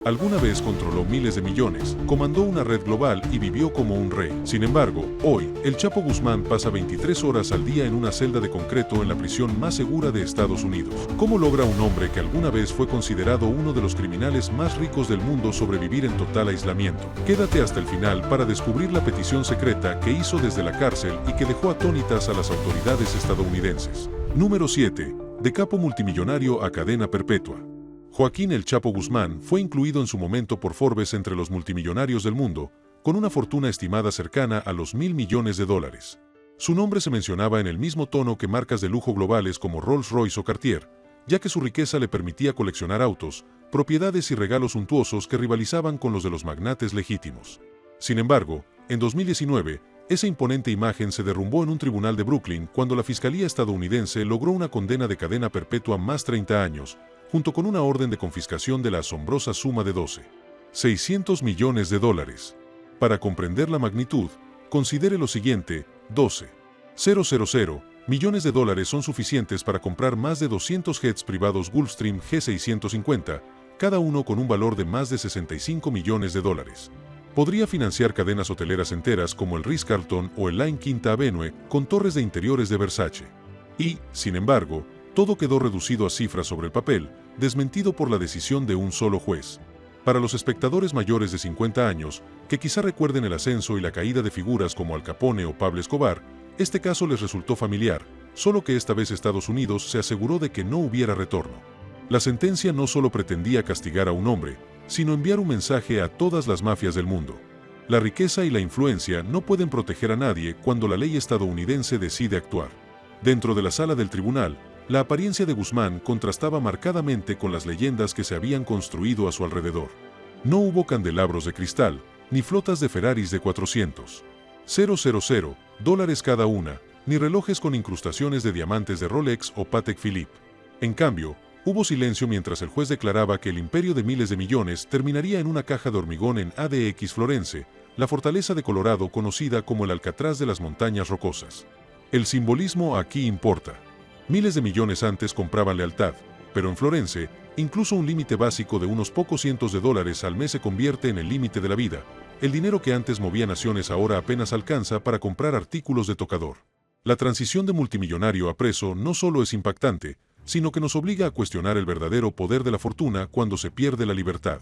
Alguna vez controló miles de millones, comandó una red global y vivió como un rey. Sin embargo, hoy, el Chapo Guzmán pasa 23 horas al día en una celda de concreto en la prisión más segura de Estados Unidos. ¿Cómo logra un hombre que alguna vez fue considerado uno de los criminales más ricos del mundo sobrevivir en total aislamiento? Quédate hasta el final para descubrir la petición secreta que hizo desde la cárcel y que dejó atónitas a las autoridades estadounidenses. Número 7. De capo multimillonario a cadena perpetua. Joaquín El Chapo Guzmán fue incluido en su momento por Forbes entre los multimillonarios del mundo, con una fortuna estimada cercana a los $1.000 millones. Su nombre se mencionaba en el mismo tono que marcas de lujo globales como Rolls-Royce o Cartier, ya que su riqueza le permitía coleccionar autos, propiedades y regalos suntuosos que rivalizaban con los de los magnates legítimos. Sin embargo, en 2019, esa imponente imagen se derrumbó en un tribunal de Brooklyn cuando la fiscalía estadounidense logró una condena de cadena perpetua más 30 años, junto con una orden de confiscación de la asombrosa suma de $12.600 millones. Para comprender la magnitud, considere lo siguiente: $12.000 millones son suficientes para comprar más de 200 jets privados Gulfstream G650, cada uno con un valor de más de $65 millones. Podría financiar cadenas hoteleras enteras como el Ritz-Carlton o el Line Quinta Avenue con torres de interiores de Versace. Y, sin embargo, todo quedó reducido a cifras sobre el papel, desmentido por la decisión de un solo juez. Para los espectadores mayores de 50 años, que quizá recuerden el ascenso y la caída de figuras como Al Capone o Pablo Escobar, este caso les resultó familiar, solo que esta vez Estados Unidos se aseguró de que no hubiera retorno. La sentencia no solo pretendía castigar a un hombre, sino enviar un mensaje a todas las mafias del mundo. La riqueza y la influencia no pueden proteger a nadie cuando la ley estadounidense decide actuar. Dentro de la sala del tribunal, la apariencia de Guzmán contrastaba marcadamente con las leyendas que se habían construido a su alrededor. No hubo candelabros de cristal, ni flotas de Ferraris de $400.000 cada una, ni relojes con incrustaciones de diamantes de Rolex o Patek Philippe. En cambio, hubo silencio mientras el juez declaraba que el imperio de miles de millones terminaría en una caja de hormigón en ADX Florence, la fortaleza de Colorado conocida como el Alcatraz de las Montañas Rocosas. El simbolismo aquí importa. Miles de millones antes compraban lealtad, pero en Florence, incluso un límite básico de unos pocos cientos de dólares al mes se convierte en el límite de la vida. El dinero que antes movía naciones ahora apenas alcanza para comprar artículos de tocador. La transición de multimillonario a preso no solo es impactante, sino que nos obliga a cuestionar el verdadero poder de la fortuna cuando se pierde la libertad.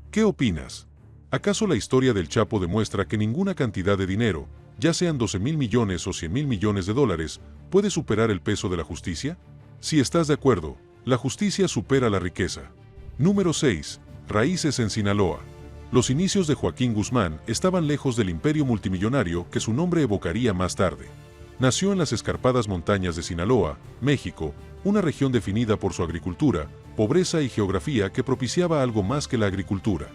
¿Qué opinas? ¿Acaso la historia del Chapo demuestra que ninguna cantidad de dinero, ya sean 12.000 millones o 100.000 millones de dólares, puede superar el peso de la justicia? Si estás de acuerdo, la justicia supera la riqueza. Número 6. Raíces en Sinaloa. Los inicios de Joaquín Guzmán estaban lejos del imperio multimillonario que su nombre evocaría más tarde. Nació en las escarpadas montañas de Sinaloa, México, una región definida por su agricultura, pobreza y geografía que propiciaba algo más que la agricultura.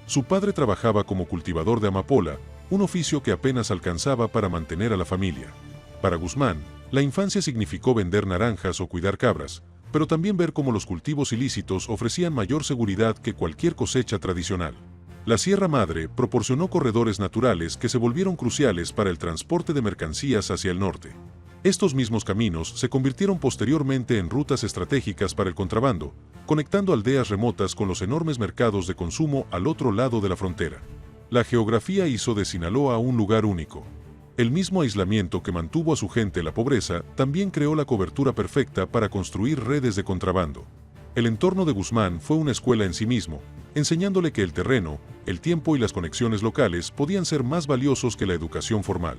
Su padre trabajaba como cultivador de amapola, un oficio que apenas alcanzaba para mantener a la familia. Para Guzmán, la infancia significó vender naranjas o cuidar cabras, pero también ver cómo los cultivos ilícitos ofrecían mayor seguridad que cualquier cosecha tradicional. La Sierra Madre proporcionó corredores naturales que se volvieron cruciales para el transporte de mercancías hacia el norte. Estos mismos caminos se convirtieron posteriormente en rutas estratégicas para el contrabando, conectando aldeas remotas con los enormes mercados de consumo al otro lado de la frontera. La geografía hizo de Sinaloa un lugar único. El mismo aislamiento que mantuvo a su gente en la pobreza también creó la cobertura perfecta para construir redes de contrabando. El entorno de Guzmán fue una escuela en sí mismo, enseñándole que el terreno, el tiempo y las conexiones locales podían ser más valiosos que la educación formal.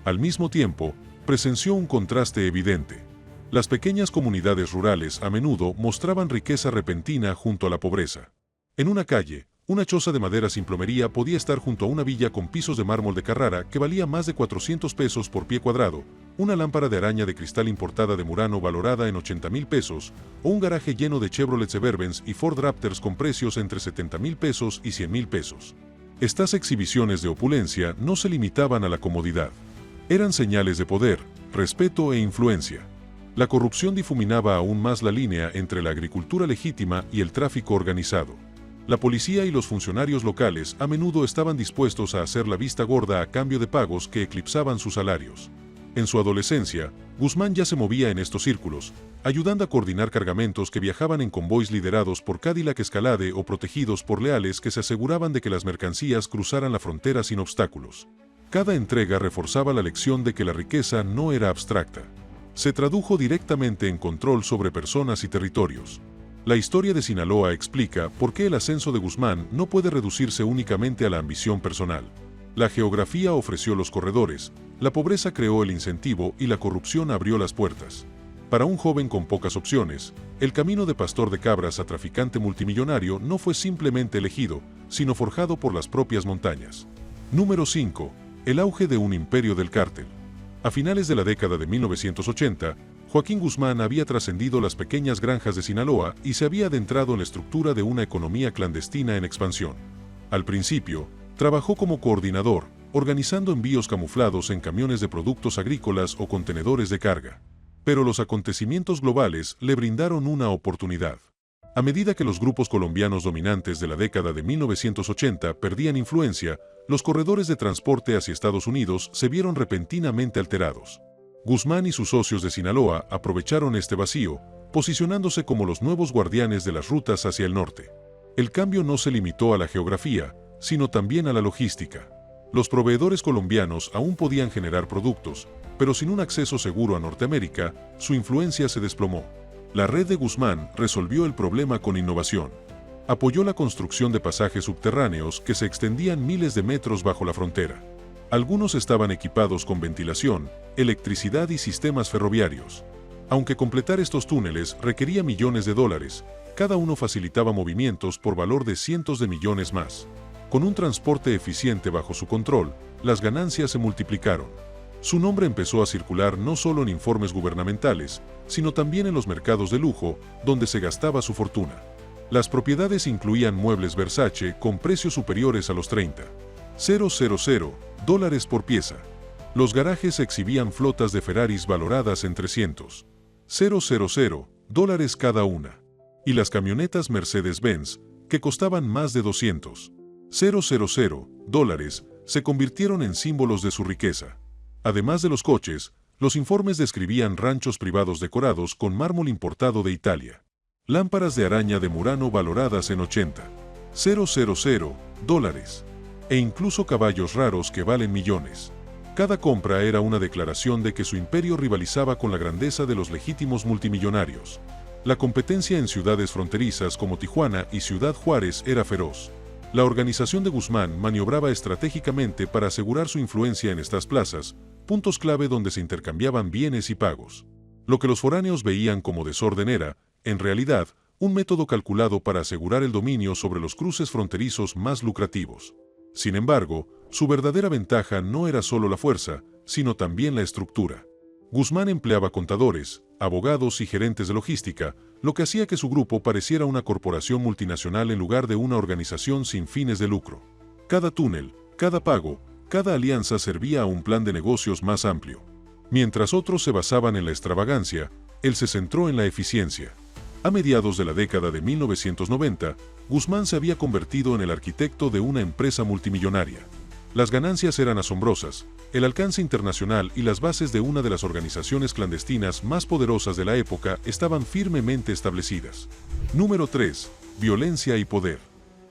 Al mismo tiempo, presenció un contraste evidente. Las pequeñas comunidades rurales a menudo mostraban riqueza repentina junto a la pobreza. En una calle, una choza de madera sin plomería podía estar junto a una villa con pisos de mármol de Carrara que valía más de $400 por pie cuadrado, una lámpara de araña de cristal importada de Murano valorada en $80.000, o un garaje lleno de Chevrolet Suburbans y Ford Raptors con precios entre $70.000 y $100.000. Estas exhibiciones de opulencia no se limitaban a la comodidad. Eran señales de poder, respeto e influencia. La corrupción difuminaba aún más la línea entre la agricultura legítima y el tráfico organizado. La policía y los funcionarios locales a menudo estaban dispuestos a hacer la vista gorda a cambio de pagos que eclipsaban sus salarios. En su adolescencia, Guzmán ya se movía en estos círculos, ayudando a coordinar cargamentos que viajaban en convoys liderados por Cadillac Escalade o protegidos por leales que se aseguraban de que las mercancías cruzaran la frontera sin obstáculos. Cada entrega reforzaba la lección de que la riqueza no era abstracta. Se tradujo directamente en control sobre personas y territorios. La historia de Sinaloa explica por qué el ascenso de Guzmán no puede reducirse únicamente a la ambición personal. La geografía ofreció los corredores, la pobreza creó el incentivo y la corrupción abrió las puertas. Para un joven con pocas opciones, el camino de pastor de cabras a traficante multimillonario no fue simplemente elegido, sino forjado por las propias montañas. Número 5. El auge de un imperio del cártel. A finales de la década de 1980, Joaquín Guzmán había trascendido las pequeñas granjas de Sinaloa y se había adentrado en la estructura de una economía clandestina en expansión. Al principio, trabajó como coordinador, organizando envíos camuflados en camiones de productos agrícolas o contenedores de carga. Pero los acontecimientos globales le brindaron una oportunidad. A medida que los grupos colombianos dominantes de la década de 1980 perdían influencia, los corredores de transporte hacia Estados Unidos se vieron repentinamente alterados. Guzmán y sus socios de Sinaloa aprovecharon este vacío, posicionándose como los nuevos guardianes de las rutas hacia el norte. El cambio no se limitó a la geografía, sino también a la logística. Los proveedores colombianos aún podían generar productos, pero sin un acceso seguro a Norteamérica, su influencia se desplomó. La red de Guzmán resolvió el problema con innovación. Apoyó la construcción de pasajes subterráneos que se extendían miles de metros bajo la frontera. Algunos estaban equipados con ventilación, electricidad y sistemas ferroviarios. Aunque completar estos túneles requería millones de dólares, cada uno facilitaba movimientos por valor de cientos de millones más. Con un transporte eficiente bajo su control, las ganancias se multiplicaron. Su nombre empezó a circular no solo en informes gubernamentales, sino también en los mercados de lujo, donde se gastaba su fortuna. Las propiedades incluían muebles Versace con precios superiores a los $30,000 por pieza. Los garajes exhibían flotas de Ferraris valoradas en $300,000 cada una. Y las camionetas Mercedes-Benz, que costaban más de $200,000, se convirtieron en símbolos de su riqueza. Además de los coches, los informes describían ranchos privados decorados con mármol importado de Italia. Lámparas de araña de Murano valoradas en $80,000, e incluso caballos raros que valen millones. Cada compra era una declaración de que su imperio rivalizaba con la grandeza de los legítimos multimillonarios. La competencia en ciudades fronterizas como Tijuana y Ciudad Juárez era feroz. La organización de Guzmán maniobraba estratégicamente para asegurar su influencia en estas plazas, puntos clave donde se intercambiaban bienes y pagos. Lo que los foráneos veían como desorden era, en realidad, un método calculado para asegurar el dominio sobre los cruces fronterizos más lucrativos. Sin embargo, su verdadera ventaja no era solo la fuerza, sino también la estructura. Guzmán empleaba contadores, abogados y gerentes de logística, lo que hacía que su grupo pareciera una corporación multinacional en lugar de una organización sin fines de lucro. Cada túnel, cada pago, cada alianza servía a un plan de negocios más amplio. Mientras otros se basaban en la extravagancia, él se centró en la eficiencia. A mediados de la década de 1990, Guzmán se había convertido en el arquitecto de una empresa multimillonaria. Las ganancias eran asombrosas, el alcance internacional y las bases de una de las organizaciones clandestinas más poderosas de la época estaban firmemente establecidas. Número 3. Violencia y poder.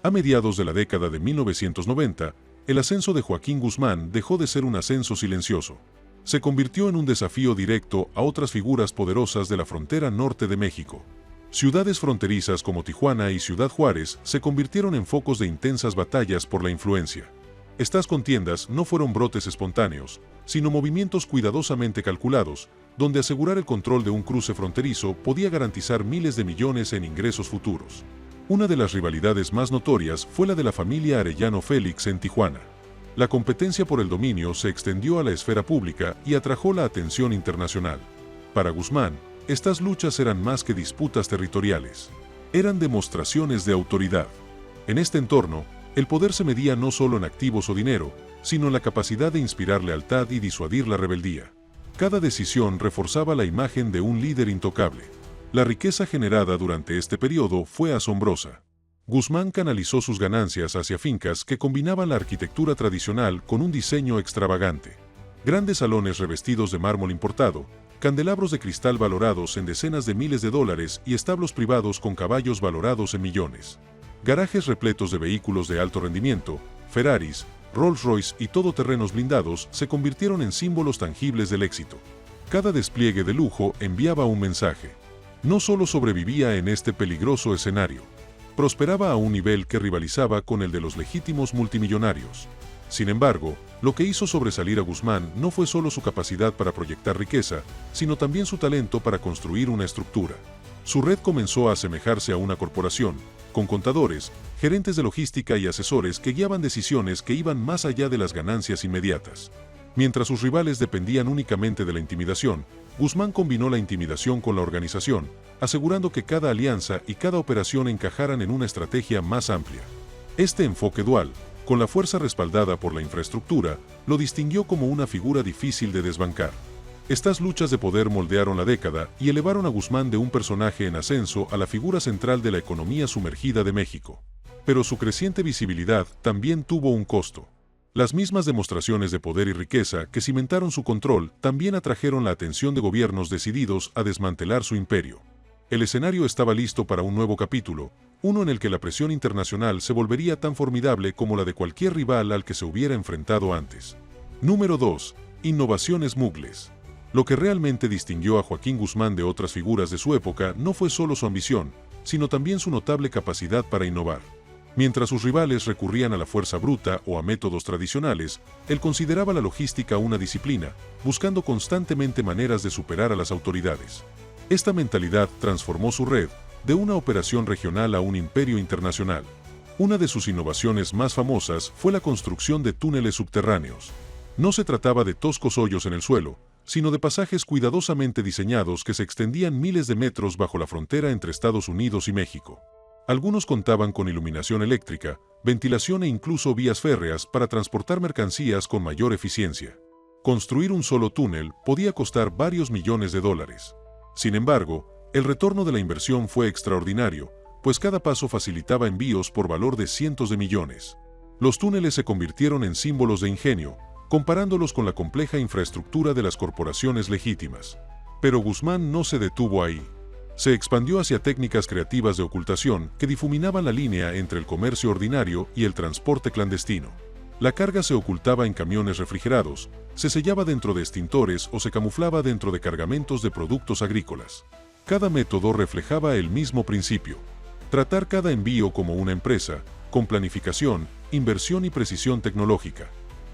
A mediados de la década de 1990, el ascenso de Joaquín Guzmán dejó de ser un ascenso silencioso. Se convirtió en un desafío directo a otras figuras poderosas de la frontera norte de México. Ciudades fronterizas como Tijuana y Ciudad Juárez se convirtieron en focos de intensas batallas por la influencia. Estas contiendas no fueron brotes espontáneos, sino movimientos cuidadosamente calculados, donde asegurar el control de un cruce fronterizo podía garantizar miles de millones en ingresos futuros. Una de las rivalidades más notorias fue la de la familia Arellano Félix en Tijuana. La competencia por el dominio se extendió a la esfera pública y atrajo la atención internacional. Para Guzmán, estas luchas eran más que disputas territoriales. Eran demostraciones de autoridad. En este entorno, el poder se medía no solo en activos o dinero, sino en la capacidad de inspirar lealtad y disuadir la rebeldía. Cada decisión reforzaba la imagen de un líder intocable. La riqueza generada durante este periodo fue asombrosa. Guzmán canalizó sus ganancias hacia fincas que combinaban la arquitectura tradicional con un diseño extravagante. Grandes salones revestidos de mármol importado, candelabros de cristal valorados en decenas de miles de dólares y establos privados con caballos valorados en millones. Garajes repletos de vehículos de alto rendimiento, Ferraris, Rolls-Royce y todoterrenos blindados se convirtieron en símbolos tangibles del éxito. Cada despliegue de lujo enviaba un mensaje. No solo sobrevivía en este peligroso escenario, prosperaba a un nivel que rivalizaba con el de los legítimos multimillonarios. Sin embargo, lo que hizo sobresalir a Guzmán no fue solo su capacidad para proyectar riqueza, sino también su talento para construir una estructura. Su red comenzó a asemejarse a una corporación, con contadores, gerentes de logística y asesores que guiaban decisiones que iban más allá de las ganancias inmediatas. Mientras sus rivales dependían únicamente de la intimidación, Guzmán combinó la intimidación con la organización, asegurando que cada alianza y cada operación encajaran en una estrategia más amplia. Este enfoque dual, con la fuerza respaldada por la infraestructura, lo distinguió como una figura difícil de desbancar. Estas luchas de poder moldearon la década y elevaron a Guzmán de un personaje en ascenso a la figura central de la economía sumergida de México. Pero su creciente visibilidad también tuvo un costo. Las mismas demostraciones de poder y riqueza que cimentaron su control también atrajeron la atención de gobiernos decididos a desmantelar su imperio. El escenario estaba listo para un nuevo capítulo, uno en el que la presión internacional se volvería tan formidable como la de cualquier rival al que se hubiera enfrentado antes. Número 2. Innovaciones Mugles. Lo que realmente distinguió a Joaquín Guzmán de otras figuras de su época no fue solo su ambición, sino también su notable capacidad para innovar. Mientras sus rivales recurrían a la fuerza bruta o a métodos tradicionales, él consideraba la logística una disciplina, buscando constantemente maneras de superar a las autoridades. Esta mentalidad transformó su red, de una operación regional a un imperio internacional. Una de sus innovaciones más famosas fue la construcción de túneles subterráneos. No se trataba de toscos hoyos en el suelo, sino de pasajes cuidadosamente diseñados que se extendían miles de metros bajo la frontera entre Estados Unidos y México. Algunos contaban con iluminación eléctrica, ventilación e incluso vías férreas para transportar mercancías con mayor eficiencia. Construir un solo túnel podía costar varios millones de dólares. Sin embargo, el retorno de la inversión fue extraordinario, pues cada paso facilitaba envíos por valor de cientos de millones. Los túneles se convirtieron en símbolos de ingenio, comparándolos con la compleja infraestructura de las corporaciones legítimas. Pero Guzmán no se detuvo ahí. Se expandió hacia técnicas creativas de ocultación que difuminaban la línea entre el comercio ordinario y el transporte clandestino. La carga se ocultaba en camiones refrigerados, se sellaba dentro de extintores o se camuflaba dentro de cargamentos de productos agrícolas. Cada método reflejaba el mismo principio: tratar cada envío como una empresa, con planificación, inversión y precisión tecnológica.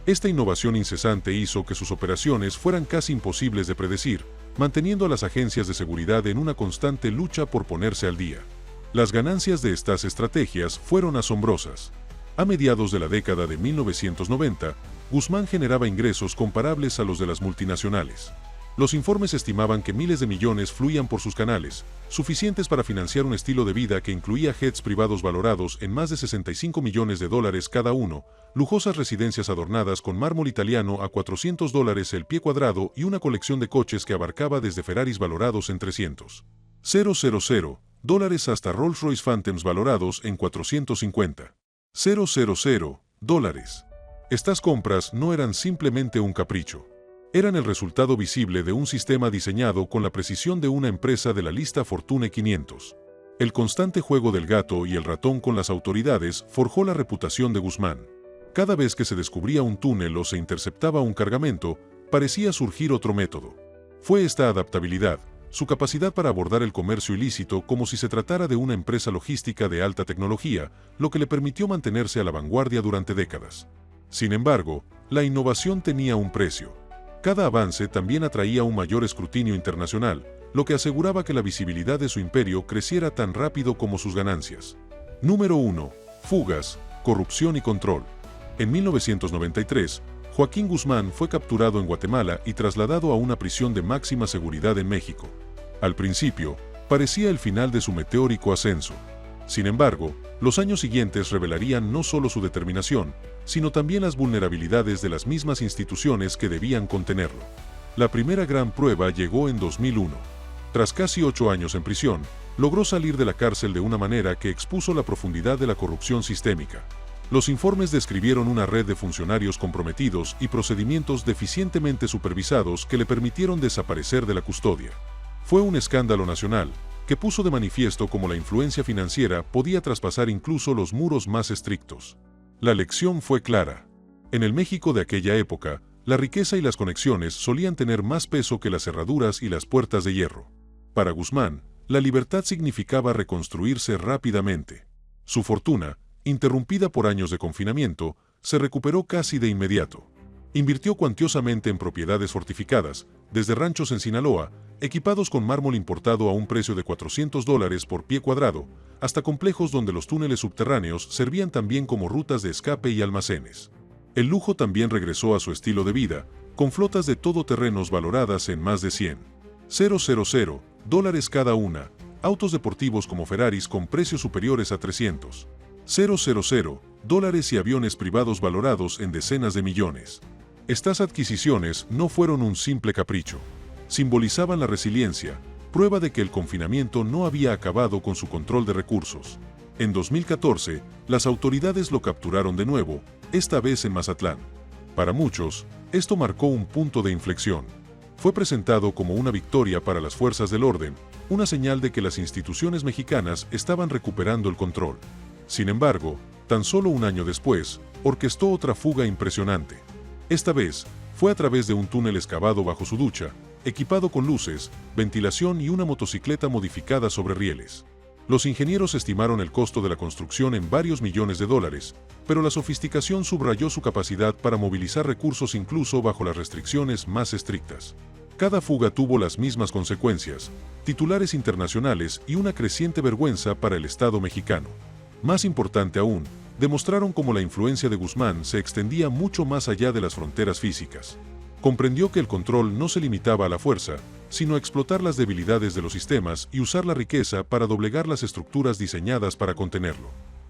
Esta innovación incesante hizo que sus operaciones fueran casi imposibles de predecir, manteniendo a las agencias de seguridad en una constante lucha por ponerse al día. Las ganancias de estas estrategias fueron asombrosas. A mediados de la década de 1990, Guzmán generaba ingresos comparables a los de las multinacionales. Los informes estimaban que miles de millones fluían por sus canales, suficientes para financiar un estilo de vida que incluía jets privados valorados en más de 65 millones de dólares cada uno, lujosas residencias adornadas con mármol italiano a $400 el pie cuadrado y una colección de coches que abarcaba desde Ferraris valorados en $300,000 hasta Rolls-Royce Phantoms valorados en $450,000. Estas compras no eran simplemente un capricho. Eran el resultado visible de un sistema diseñado con la precisión de una empresa de la lista Fortune 500. El constante juego del gato y el ratón con las autoridades forjó la reputación de Guzmán. Cada vez que se descubría un túnel o se interceptaba un cargamento, parecía surgir otro método. Fue esta adaptabilidad, su capacidad para abordar el comercio ilícito como si se tratara de una empresa logística de alta tecnología, lo que le permitió mantenerse a la vanguardia durante décadas. Sin embargo, la innovación tenía un precio. Cada avance también atraía un mayor escrutinio internacional, lo que aseguraba que la visibilidad de su imperio creciera tan rápido como sus ganancias. Número 1. Fugas, corrupción y control. En 1993, Joaquín Guzmán fue capturado en Guatemala y trasladado a una prisión de máxima seguridad en México. Al principio, parecía el final de su meteórico ascenso. Sin embargo, los años siguientes revelarían no solo su determinación, sino también las vulnerabilidades de las mismas instituciones que debían contenerlo. La primera gran prueba llegó en 2001. Tras casi 8 años en prisión, logró salir de la cárcel de una manera que expuso la profundidad de la corrupción sistémica. Los informes describieron una red de funcionarios comprometidos y procedimientos deficientemente supervisados que le permitieron desaparecer de la custodia. Fue un escándalo nacional que puso de manifiesto cómo la influencia financiera podía traspasar incluso los muros más estrictos. La lección fue clara. En el México de aquella época, la riqueza y las conexiones solían tener más peso que las cerraduras y las puertas de hierro. Para Guzmán, la libertad significaba reconstruirse rápidamente. Su fortuna, interrumpida por años de confinamiento, se recuperó casi de inmediato. Invirtió cuantiosamente en propiedades fortificadas, desde ranchos en Sinaloa, equipados con mármol importado a un precio de $400 por pie cuadrado, hasta complejos donde los túneles subterráneos servían también como rutas de escape y almacenes. El lujo también regresó a su estilo de vida, con flotas de todoterrenos valoradas en más de $100,000 cada una, autos deportivos como Ferraris con precios superiores a $300,000 y aviones privados valorados en decenas de millones. Estas adquisiciones no fueron un simple capricho. Simbolizaban la resiliencia, prueba de que el confinamiento no había acabado con su control de recursos. En 2014, las autoridades lo capturaron de nuevo, esta vez en Mazatlán. Para muchos, esto marcó un punto de inflexión. Fue presentado como una victoria para las fuerzas del orden, una señal de que las instituciones mexicanas estaban recuperando el control. Sin embargo, tan solo un año después, orquestó otra fuga impresionante. Esta vez, fue a través de un túnel excavado bajo su ducha, equipado con luces, ventilación y una motocicleta modificada sobre rieles. Los ingenieros estimaron el costo de la construcción en varios millones de dólares, pero la sofisticación subrayó su capacidad para movilizar recursos incluso bajo las restricciones más estrictas. Cada fuga tuvo las mismas consecuencias, titulares internacionales y una creciente vergüenza para el Estado mexicano. Más importante aún, demostraron cómo la influencia de Guzmán se extendía mucho más allá de las fronteras físicas. Comprendió que el control no se limitaba a la fuerza, sino a explotar las debilidades de los sistemas y usar la riqueza para doblegar las estructuras diseñadas para contenerlo.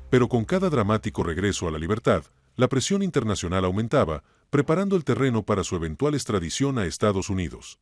Pero con cada dramático regreso a la libertad, la presión internacional aumentaba, preparando el terreno para su eventual extradición a Estados Unidos.